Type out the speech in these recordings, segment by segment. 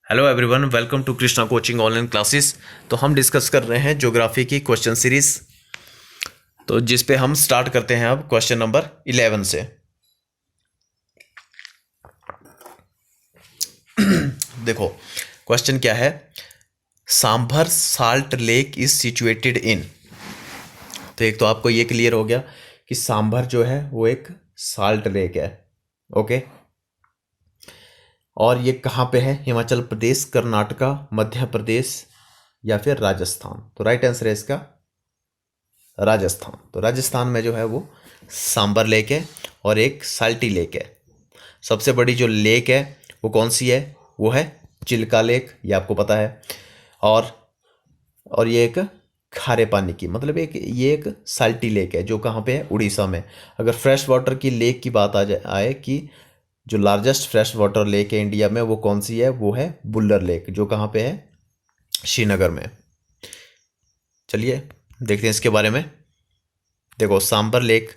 Hello everyone, welcome to Krishna coaching online classes. तो हम discuss कर रहे हैं ज्योग्राफी की क्वेश्चन सीरीज। तो जिस पे हम स्टार्ट करते हैं अब क्वेश्चन नंबर 11 से। देखो क्वेश्चन क्या है। Sambar salt lake is situated in. तो एक तो आपको ये क्लियर हो गया कि सांभर जो है वो एक साल्ट लेक है। ओके, और ये कहाँ पे है? हिमाचल प्रदेश, कर्नाटका, मध्य प्रदेश या फिर राजस्थान। तो राइट आंसर है इसका राजस्थान। तो राजस्थान में जो है वो सांबर लेक है और एक साल्टी लेक है। सबसे बड़ी जो लेक है वो कौन सी है? वो है चिल्का लेक, ये आपको पता है। और और ये एक खारे पानी की, मतलब ये एक साल्टी लेक है जो कहाँ पे है? उड़ीसा में। अगर फ्रेश वाटर की लेक की बात आए कि जो लार्जेस्ट फ्रेश वाटर लेक है इंडिया में, वो कौन सी है? वो है बुल्लर लेक, जो कहाँ पे है? श्रीनगर में। चलिए देखते हैं इसके बारे में। देखो सांबर लेक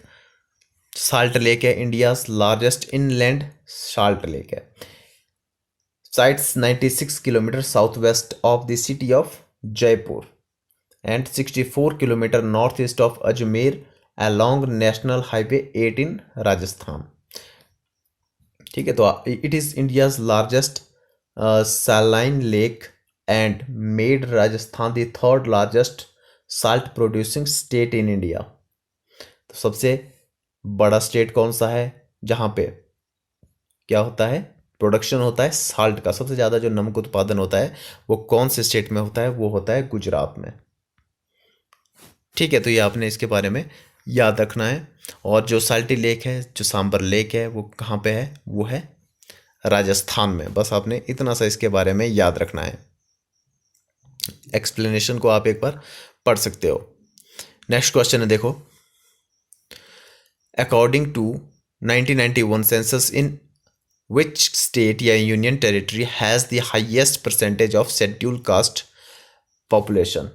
साल्ट लेक है, India's largest inland salt lake है। Sites 96 kilometre south west of the city of Jaipur and 64 kilometre north east of Ajmer along national highway 8 in Rajasthan. ठीक है, तो it is India's largest saline lake and made Rajasthan the third largest salt producing state in India. तो सबसे बड़ा state कौन सा है जहां पे क्या होता है? प्रोडक्शन होता है साल्ट का। सबसे ज़्यादा जो नमक उत्पादन होता है वो कौन से स्टेट में होता है? वो होता है गुजरात में। ठीक है, तो ये आपने इसके बारे में याद रखना है। और जो साल्टी लेक है, जो सांबर लेक है, वो कहाँ पे है? वो है राजस्थान में। बस आपने इतना सा इसके बारे में याद रखना है। एक्सप्लेनेशन को आप एक बार पढ़ सकते हो। नेक्स्ट क्वेश्चन है, देखो। According to 1991 census, in which state या union territory has the highest percentage of schedule caste population?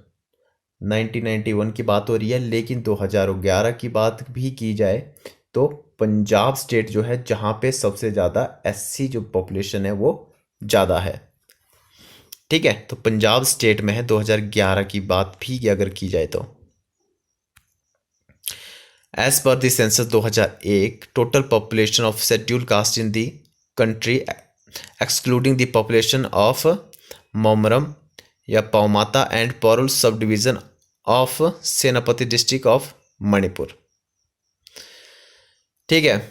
1991 की बात हो रही है, लेकिन 2011 की बात भी की जाए तो पंजाब स्टेट जो है, जहाँ पे सबसे ज़्यादा एससी जो पॉपुलेशन है वो ज़्यादा है। ठीक है, तो पंजाब स्टेट में है 2011 की बात भी अगर की जाए तो। As per the census 2001, total population of schedule caste in the country excluding the population of Maomaram या Paomata and Purul sub division of Senapati district of Manipur. ठीक है,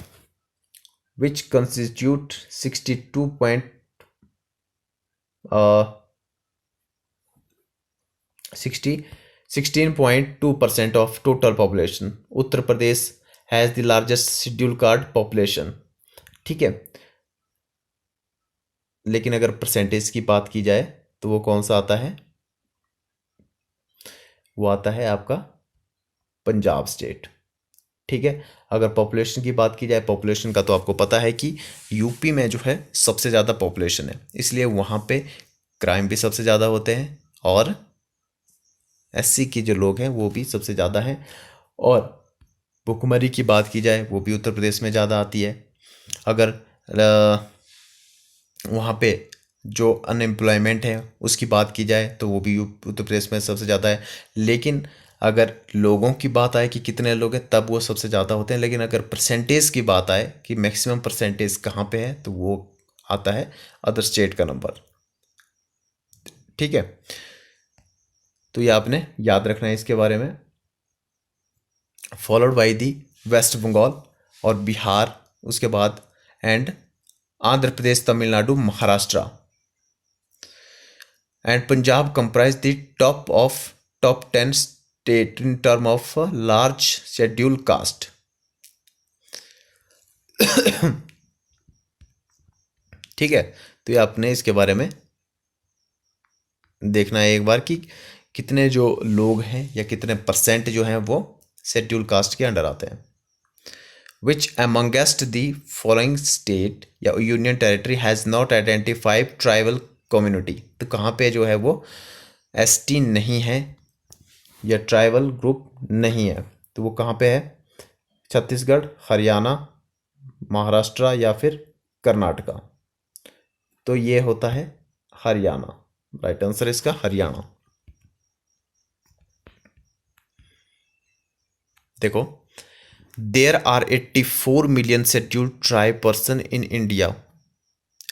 which constitute 16.2% of total population. Uttar Pradesh has the largest schedule card population. ठीक है, लेकिन अगर percentage की बात की जाए तो वो कौन सा आता है? वो आता है आपका पंजाब स्टेट। ठीक है, अगर पॉपुलेशन की बात की जाए, पॉपुलेशन का तो आपको पता है कि यूपी में जो है सबसे ज़्यादा पॉपुलेशन है, इसलिए वहाँ पे क्राइम भी सबसे ज़्यादा होते हैं और एससी के जो लोग हैं वो भी सबसे ज़्यादा हैं। और भुखमरी की बात की जाए वो भी उत्तर प्रदेश में ज़्यादा आती है। अगर वहाँ पे जो अनएम्प्लॉयमेंट है उसकी बात की जाए तो वो भी उत्तर प्रदेश में सबसे ज़्यादा है। लेकिन अगर लोगों की बात आए कि कितने लोग हैं, तब वो सबसे ज़्यादा होते हैं। लेकिन अगर परसेंटेज की बात आए कि मैक्सिमम परसेंटेज कहाँ पे है, तो वो आता है अदर स्टेट का नंबर। ठीक है, तो ये आपने याद रखना है इसके बारे में। Followed by the West Bengal और बिहार, उसके बाद and Andhra Pradesh, Tamil Nadu, Maharashtra and Punjab comprise the top 10 state in term of large schedule caste. ठीक है, तो ये आपने इसके बारे में देखना है एक बार कि कितने जो लोग हैं या कितने परसेंट जो हैं वो शेड्यूल कास्ट के अंडर आते हैं। विच अमंगेस्ट द फॉलोइंग स्टेट या union territory has not identified tribal community? तो कहाँ पे जो है वो एसटी नहीं है या ट्राइबल ग्रुप नहीं है, तो वो कहाँ पे है? छत्तीसगढ़, हरियाणा, महाराष्ट्र या फिर कर्नाटका। तो ये होता है हरियाणा। राइट आंसर इसका हरियाणा। देखो, there are 84 million scheduled tribe person in India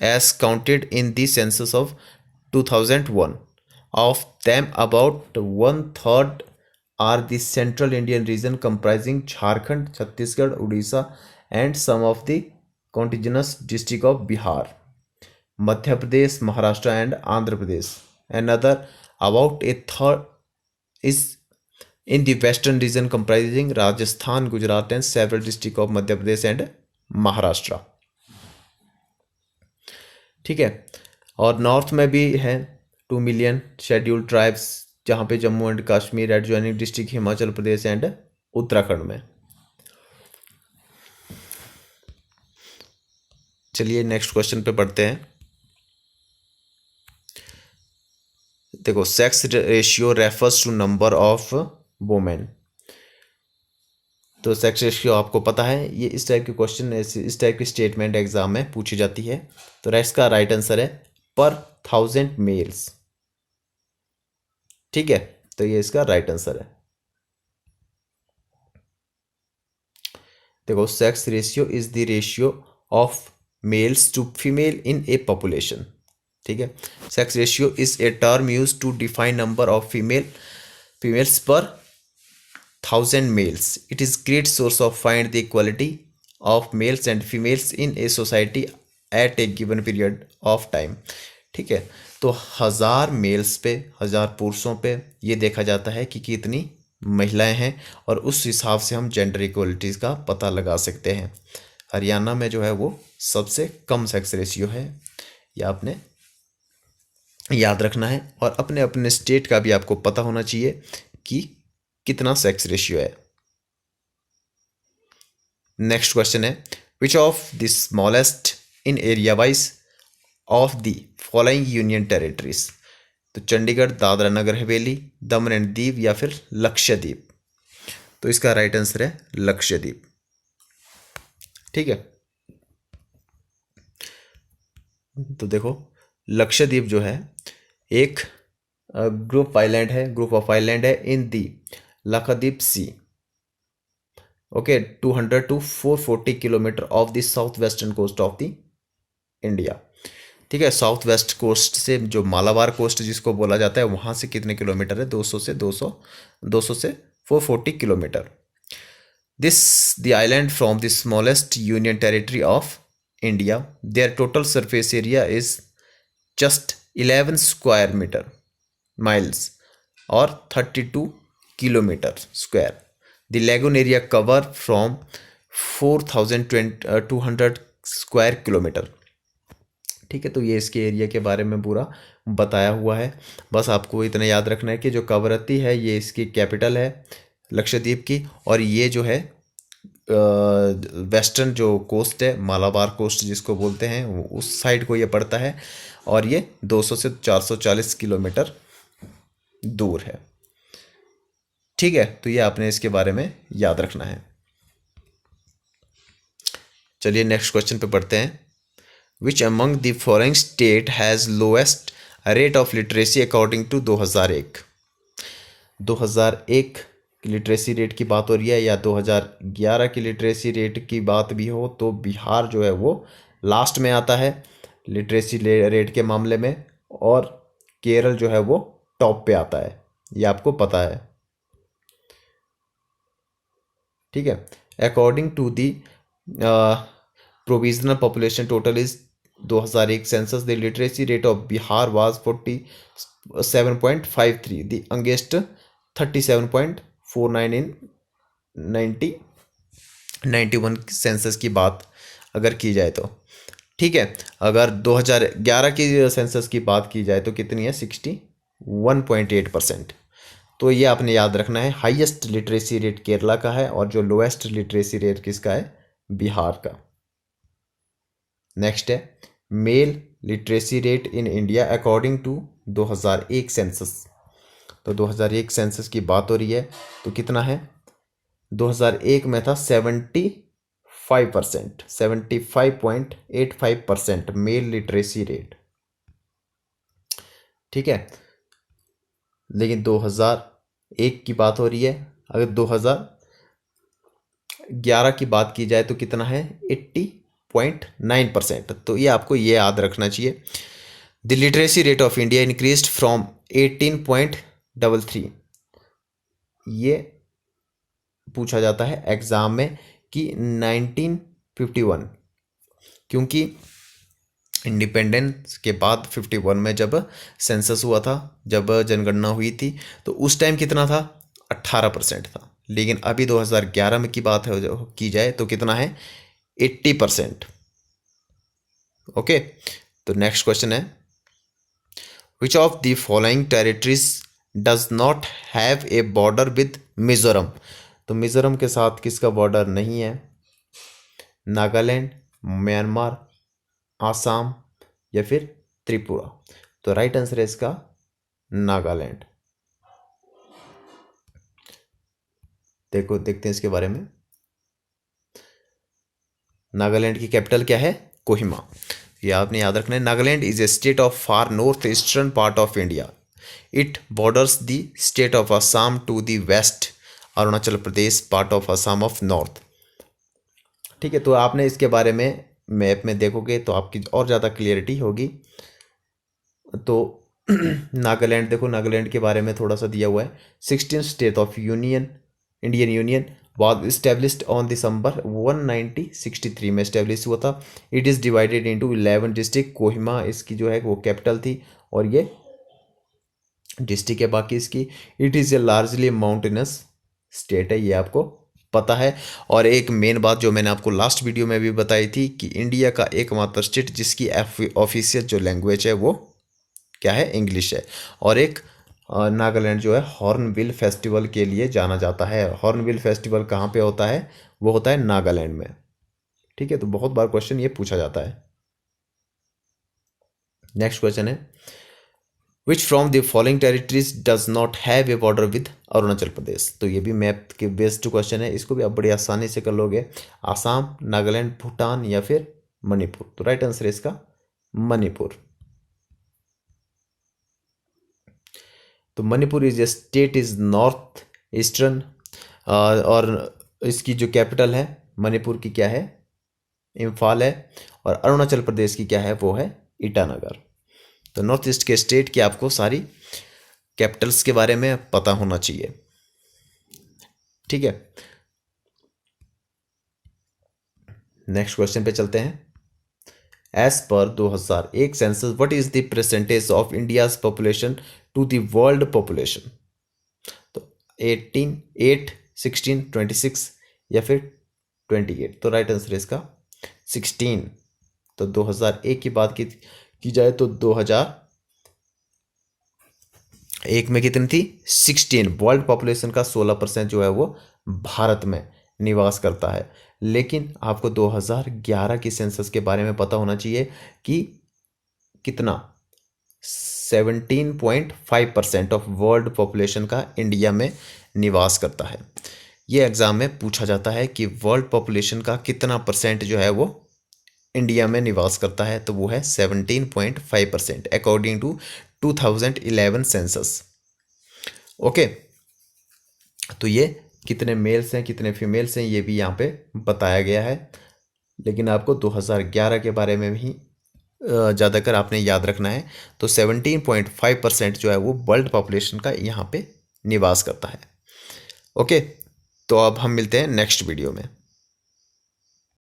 as counted in the census of 2001. Of them, about one third are the central Indian region comprising Jharkhand, Chhattisgarh, Odisha, and some of the contiguous district of Bihar, Madhya Pradesh, Maharashtra, and Andhra Pradesh. Another, about a third, is in the western region comprising Rajasthan, Gujarat, and several districts of Madhya Pradesh and Maharashtra. ठीक है, और north में भी है 2 million scheduled tribes, जहाँ पे Jammu and Kashmir, adjoining district Himachal Pradesh and Uttarakhand में। चलिए नेक्स्ट क्वेश्चन पे पढ़ते हैं। देखो, sex ratio refers to number of women. तो सेक्स रेशियो आपको पता है, ये इस टाइप के क्वेश्चन, इस टाइप की स्टेटमेंट एग्जाम में पूछी जाती है। तो इसका राइट आंसर है पर 1000 मेल्स। ठीक है, तो ये इसका राइट आंसर है। देखो, sex ratio is the ratio of males to female in a population. ठीक है, sex ratio is a term use to define number of females per 1000 males. It is great source of find the equality of males and females in a society at a given period of time. ठीक है, तो 1000 mails पे 1000 पुरुषों पे ये देखा जाता है कि कितनी महिलाएं हैं, और उस हिसाब से हम जेंडर इक्वलिटीज़ का पता लगा सकते हैं। हरियाणा में जो है वो सबसे कम सेक्स रेशियो है, ये आपने याद रखना है। और अपने अपने स्टेट का भी आपको पता होना चाहिए कि कितना सेक्स रेशियो है। नेक्स्ट क्वेश्चन है, which of the smallest in area wise of the following union territories. तो चंडीगढ़, दादरा नगर हवेली, दमन एंड दीव, या फिर लक्षद्वीप। तो इसका राइट आंसर है लक्षद्वीप। ठीक है, तो देखो, लक्षद्वीप जो है एक ग्रुप ऑफ आइलैंड है in the Lakshadweep sea. Okay, 200 to 440 kilometre of the south western coast of the India. ठीक है, साउथ वेस्ट कोस्ट से जो मालाबार कोस्ट जिसको बोला जाता है, वहाँ से कितने किलोमीटर है? 200 से 440 kilometre. This the island from the smallest union territory of India, there total surface area is just 11 square miles or 32 kilometer square. The lagoon area cover from 4200 square kilometer. ठीक है, तो ये इसके एरिया के बारे में पूरा बताया हुआ है। बस आपको इतना याद रखना है कि जो कवरत्ती है ये इसकी कैपिटल है लक्षद्वीप की, और ये जो है वेस्टर्न जो कोस्ट है, मालाबार कोस्ट जिसको बोलते हैं, उस साइड को ये पड़ता है, और ये 200 से 440 किलोमीटर दूर है। ठीक है, तो ये आपने इसके बारे में याद रखना है। चलिए नेक्स्ट क्वेश्चन पे पढ़ते हैं। Which among the following state has lowest rate of literacy according to 2001। 2001 की लिटरेसी रेट की बात हो रही है, या 2011 की लिटरेसी रेट की बात भी हो, तो बिहार जो है वो लास्ट में आता है लिटरेसी रेट के मामले में, और केरल जो है वो टॉप पे आता है, ये आपको पता है। ठीक है, according to the provisional population total is 2001 census, the literacy rate of Bihar was 47.53, the against 37.49 in 1991 census की बात अगर की जाए तो। ठीक है, अगर 2011 की सेंसस की बात की जाए तो कितनी है? 61.8%। तो ये आपने याद रखना है, हाईएस्ट लिटरेसी रेट केरला का है, और जो लोएस्ट लिटरेसी रेट किसका है? बिहार का। नेक्स्ट है male literacy rate in India according to 2001 census. तो 2001 सेंसस की बात हो रही है, तो कितना है? 2001 में था 75%, 75.85% मेल लिटरेसी रेट। ठीक है। लेकिन 2001 की बात हो रही है, अगर 2011 की बात की जाए तो कितना है, 80.9%। तो ये आपको ये याद रखना चाहिए। The literacy rate of India increased from 18.33। ये पूछा जाता है एग्जाम में कि 1951, क्योंकि इंडिपेंडेंस के बाद 51 में जब सेंसस हुआ था, जब जनगणना हुई थी, तो उस टाइम कितना था, 18% था। लेकिन अभी 2011 में की बात है की जाए तो कितना है, 80%। ओके, तो नेक्स्ट क्वेश्चन है, which of the following territories does not have a border with Mizoram. तो मिजोरम के साथ किसका बॉर्डर नहीं है, नागालैंड, म्यांमार, आसाम या फिर त्रिपुरा। तो राइट आंसर है इसका नागालैंड। देखते हैं इसके बारे में। नागालैंड की कैपिटल क्या है, कोहिमा। ये आपने याद रखना है। Nagaland is a state of far north eastern part of India. It borders the state of Assam to the west, Arunachal Pradesh part of Assam of north. ठीक है, तो आपने इसके बारे में मैप में देखोगे तो आपकी और ज़्यादा क्लियरिटी होगी। तो नागालैंड देखो, नागालैंड के बारे में थोड़ा सा दिया हुआ है। 16 state of Indian union was established on दिसंबर 1963 में एस्टेब्लिश हुआ था। It is divided into 11 district. Kohima इसकी जो है वो कैपिटल थी और ये डिस्ट्रिक्ट है बाकी इसकी। It is a largely mountainous state है, ये आपको पता है। और एक मेन बात जो मैंने आपको लास्ट वीडियो में भी बताई थी कि इंडिया का एकमात्र स्टेट जिसकी ऑफिशियल जो लैंग्वेज है वो क्या है, इंग्लिश है। और एक नागालैंड जो है हॉर्नबिल फेस्टिवल के लिए जाना जाता है। हॉर्नबिल फेस्टिवल कहाँ पे होता है, वो होता है नागालैंड में। ठीक है, तो बहुत बार क्वेश्चन ये पूछा जाता है। नेक्स्ट क्वेश्चन है, which from the following territories does not have a border with Arunachal Pradesh. तो ये भी मैप के बेस्ड क्वेश्चन है, इसको भी आप बड़ी आसानी से कर लोगे। आसाम, नागालैंड, भूटान या फिर मणिपुर। तो राइट आंसर है इसका मणिपुर। तो Manipur is a state is north eastern, और इसकी जो कैपिटल है मणिपुर की क्या है, इम्फाल है। और अरुणाचल प्रदेश की क्या है, वो है ईटानगर। तो नॉर्थ ईस्ट के स्टेट की आपको सारी कैपिटल्स के बारे में पता होना चाहिए। ठीक है, नेक्स्ट क्वेश्चन पे चलते हैं। एज पर 2001 census what is the percentage of India's population to the world population. तो 18, 8, 16, 26 या फिर 28। तो राइट आंसर है इसका 16। तो 2001 की बात की जाए तो 2001 में कितनी थी, 16। वर्ल्ड पॉपुलेशन का 16% जो है वो भारत में निवास करता है। लेकिन आपको 2011 की सेंसस के बारे में पता होना चाहिए कि कितना, 17.5% ऑफ वर्ल्ड पॉपुलेशन का इंडिया में निवास करता है। ये एग्जाम में पूछा जाता है कि वर्ल्ड पॉपुलेशन का कितना परसेंट जो है वो इंडिया में निवास करता है। तो वो है 17.5% अकॉर्डिंग टू 2011 सेंसस। ओके, तो ये कितने मेल्स हैं कितने फीमेल्स हैं ये भी यहाँ पे बताया गया है। लेकिन आपको 2011 के बारे में भी ज़्यादातर आपने याद रखना है। तो 17.5% जो है वो वर्ल्ड पॉपुलेशन का यहाँ पे निवास करता है। ओके, तो अब हम मिलते हैं नेक्स्ट वीडियो में।